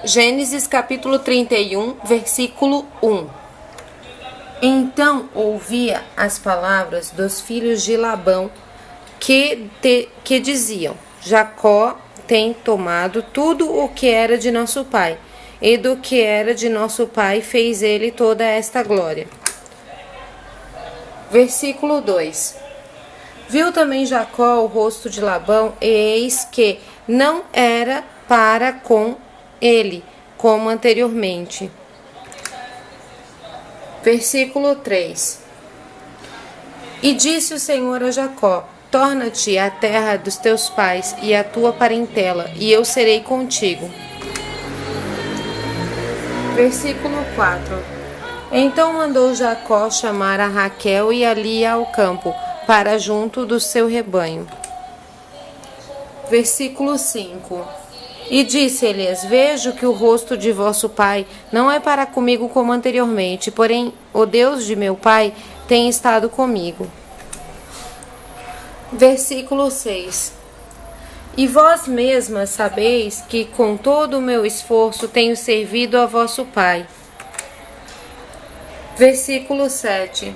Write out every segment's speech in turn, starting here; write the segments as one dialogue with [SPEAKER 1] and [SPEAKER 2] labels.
[SPEAKER 1] Gênesis capítulo 31, versículo 1. Então ouvia as palavras dos filhos de Labão que diziam: Jacó tem tomado tudo o que era de nosso pai, e do que era de nosso pai fez ele toda esta glória. Versículo 2. Viu também Jacó o rosto de Labão, e eis que não era para com ele, como anteriormente. Versículo 3. E disse o Senhor a Jacó: Torna-te à terra dos teus pais e à tua parentela, e eu serei contigo. Versículo 4. Então mandou Jacó chamar a Raquel e a Lia ao campo, para junto do seu rebanho. Versículo 5. E disse-lhes: Vejo que o rosto de vosso pai não é para comigo como anteriormente, porém o Deus de meu pai tem estado comigo. Versículo 6. E vós mesmas sabeis que com todo o meu esforço tenho servido a vosso pai. Versículo 7.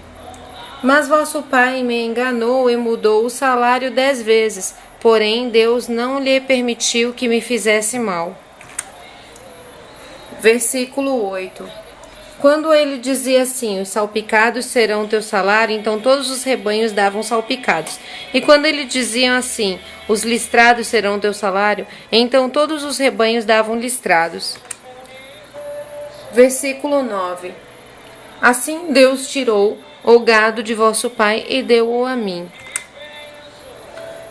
[SPEAKER 1] Mas vosso pai me enganou e mudou o salário 10 vezes, porém Deus não lhe permitiu que me fizesse mal. Versículo 8. Quando ele dizia assim: os salpicados serão teu salário, então todos os rebanhos davam salpicados. E quando ele dizia assim: os listrados serão teu salário, então todos os rebanhos davam listrados. Versículo 9. Assim Deus tirou o gado de vosso pai e deu-o a mim.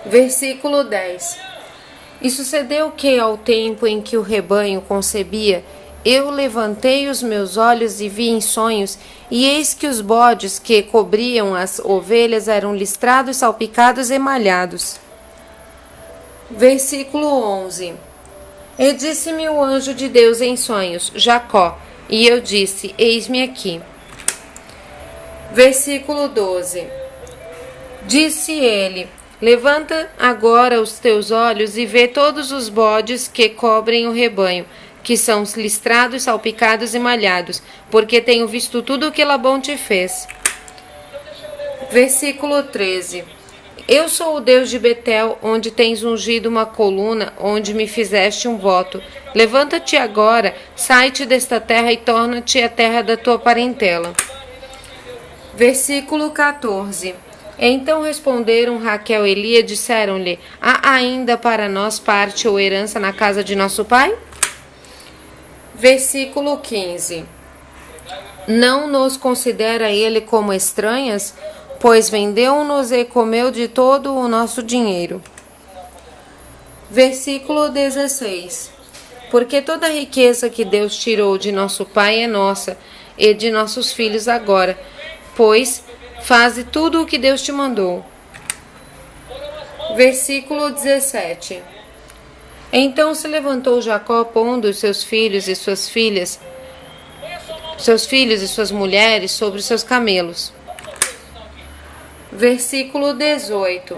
[SPEAKER 1] Versículo 10. E sucedeu que, ao tempo em que o rebanho concebia, eu levantei os meus olhos e vi em sonhos, e eis que os bodes que cobriam as ovelhas eram listrados, salpicados e malhados. Versículo 11. E disse-me o anjo de Deus em sonhos: Jacó. E eu disse: Eis-me aqui. Versículo 12. Disse ele: Levanta agora os teus olhos e vê todos os bodes que cobrem o rebanho, que são listrados, salpicados e malhados, porque tenho visto tudo o que Labão te fez. Versículo 13. Eu sou o Deus de Betel, onde tens ungido uma coluna, onde me fizeste um voto. Levanta-te agora, sai-te desta terra e torna-te à terra da tua parentela. Versículo 14. Então responderam Raquel e Lia, disseram-lhe: Há ainda para nós parte ou herança na casa de nosso pai? Versículo 15. Não nos considera ele como estranhas, pois vendeu-nos e comeu de todo o nosso dinheiro. Versículo 16. Porque toda a riqueza que Deus tirou de nosso pai é nossa, e de nossos filhos agora, pois faze tudo o que Deus te mandou. Versículo 17. Então se levantou Jacó, pondo os seus filhos e suas filhas, seus filhos e suas mulheres sobre os seus camelos. Versículo 18.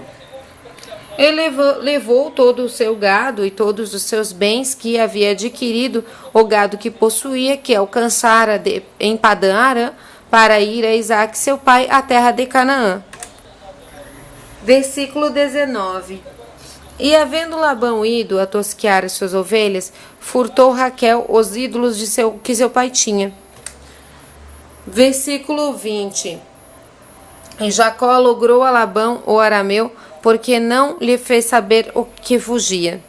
[SPEAKER 1] Ele levou todo o seu gado e todos os seus bens que havia adquirido, o gado que possuía, que alcançara em Padã-Arã, para ir a Isaque seu pai à terra de Canaã. Versículo 19. E havendo Labão ido a tosquear as suas ovelhas, furtou Raquel os ídolos que seu pai tinha. Versículo 20. E Jacó logrou a Labão, o arameu, porque não lhe fez saber o que fugia.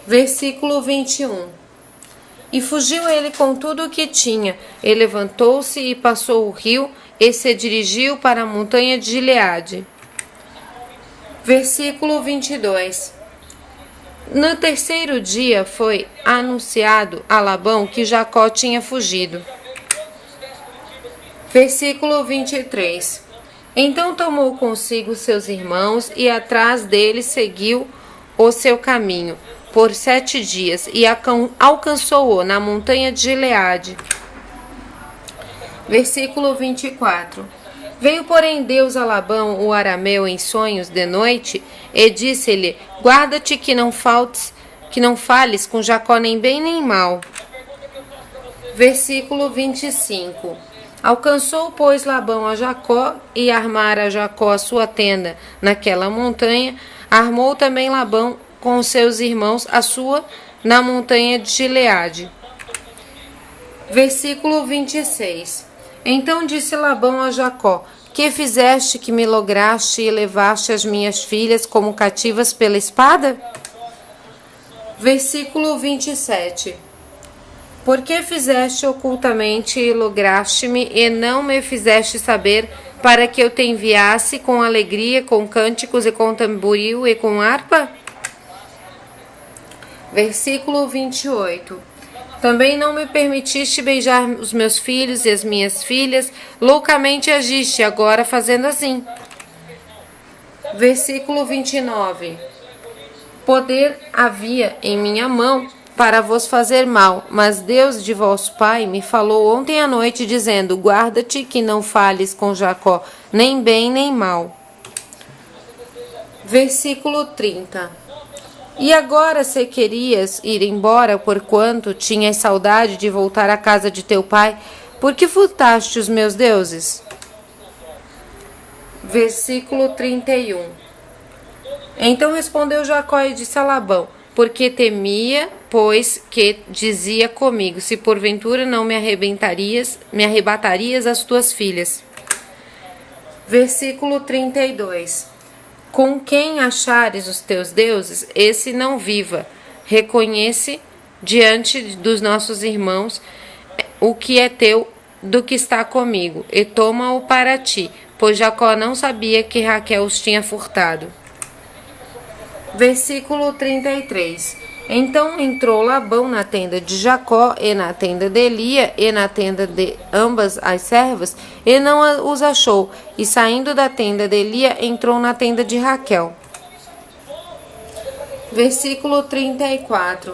[SPEAKER 1] Versículo 21. E fugiu ele com tudo o que tinha, e levantou-se e passou o rio, e se dirigiu para a montanha de Gileade. Versículo 22. No terceiro dia foi anunciado a Labão que Jacó tinha fugido. Versículo 23. Então tomou consigo seus irmãos e atrás deles seguiu o seu caminho por 7 dias e alcançou-o na montanha de Gileade. Versículo 24. Veio, porém, Deus a Labão, o arameu, em sonhos de noite, e disse-lhe: Guarda-te que não faltes que não fales com Jacó nem bem nem mal. Versículo 25. Alcançou, pois, Labão a Jacó e armara Jacó a sua tenda naquela montanha. Armou também Labão com os seus irmãos a sua na montanha de Gileade. Versículo 26. Então disse Labão a Jacó: que fizeste que me lograste e levaste as minhas filhas como cativas pela espada? Versículo 27. Por que fizeste ocultamente e lograste-me e não me fizeste saber, para que eu te enviasse com alegria, com cânticos e com tamboril e com harpa? Versículo 28. Também não me permitiste beijar os meus filhos e as minhas filhas, loucamente agiste agora fazendo assim. Versículo 29. Poder havia em minha mão para vos fazer mal, mas Deus de vosso pai me falou ontem à noite, dizendo: guarda-te que não fales com Jacó, nem bem nem mal. Versículo 30. E agora, se querias ir embora, porquanto tinhas saudade de voltar à casa de teu pai, por que furtaste os meus deuses? Versículo 31. Então respondeu Jacó e disse a Labão: porque temia, pois que dizia comigo: se porventura não me arrebatarias as tuas filhas. Versículo 32. Com quem achares os teus deuses, esse não viva. Reconhece diante dos nossos irmãos o que é teu do que está comigo, e toma-o para ti, pois Jacó não sabia que Raquel os tinha furtado. Versículo 33. Então entrou Labão na tenda de Jacó, e na tenda de Lia, e na tenda de ambas as servas, e não os achou. E saindo da tenda de Lia, entrou na tenda de Raquel. Versículo 34.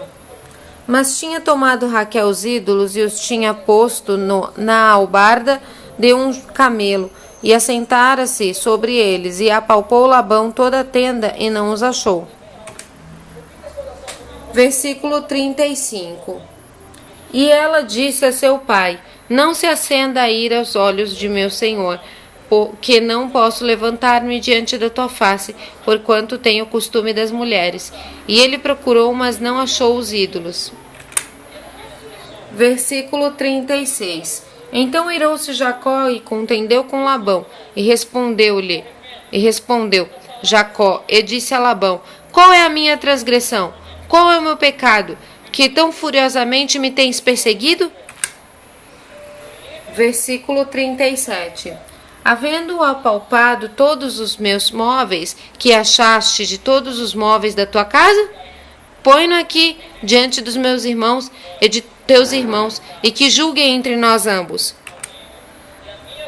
[SPEAKER 1] Mas tinha tomado Raquel os ídolos, e os tinha posto na albarda de um camelo, e assentara-se sobre eles, e apalpou Labão toda a tenda, e não os achou. Versículo 35. E ela disse a seu pai: não se acenda a ira aos olhos de meu senhor, porque não posso levantar-me diante da tua face, porquanto tenho o costume das mulheres. E ele procurou, mas não achou os ídolos. Versículo 36. Então irou-se Jacó e contendeu com Labão, e respondeu Jacó, e disse a Labão: qual é a minha transgressão? Qual é o meu pecado, que tão furiosamente me tens perseguido? Versículo 37. Havendo apalpado todos os meus móveis, que achaste de todos os móveis da tua casa? Põe-no aqui diante dos meus irmãos e de teus irmãos, e que julguem entre nós ambos.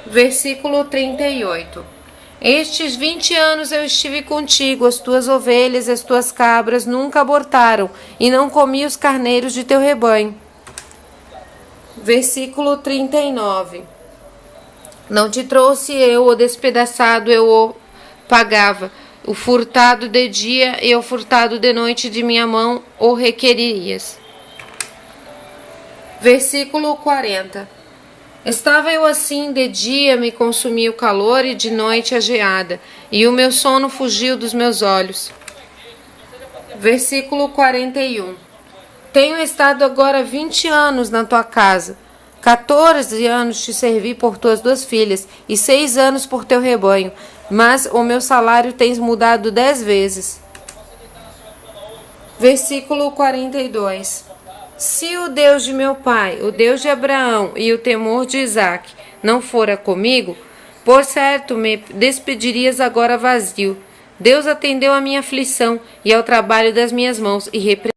[SPEAKER 1] Versículo 38. Estes 20 anos eu estive contigo, as tuas ovelhas e as tuas cabras nunca abortaram, e não comi os carneiros de teu rebanho. Versículo 39. Não te trouxe eu o despedaçado, eu o pagava. O furtado de dia e o furtado de noite de minha mão o requeririas. Versículo 40. Estava eu assim, de dia me consumia o calor e de noite a geada, e o meu sono fugiu dos meus olhos. Versículo 41. Tenho estado agora 20 anos na tua casa, 14 anos te servi por tuas 2 filhas, e 6 anos por teu rebanho, mas o meu salário tens mudado 10 vezes. Versículo 42. Se o Deus de meu pai, o Deus de Abraão e o temor de Isaque não fora comigo, por certo me despedirias agora vazio. Deus atendeu à minha aflição e ao trabalho das minhas mãos e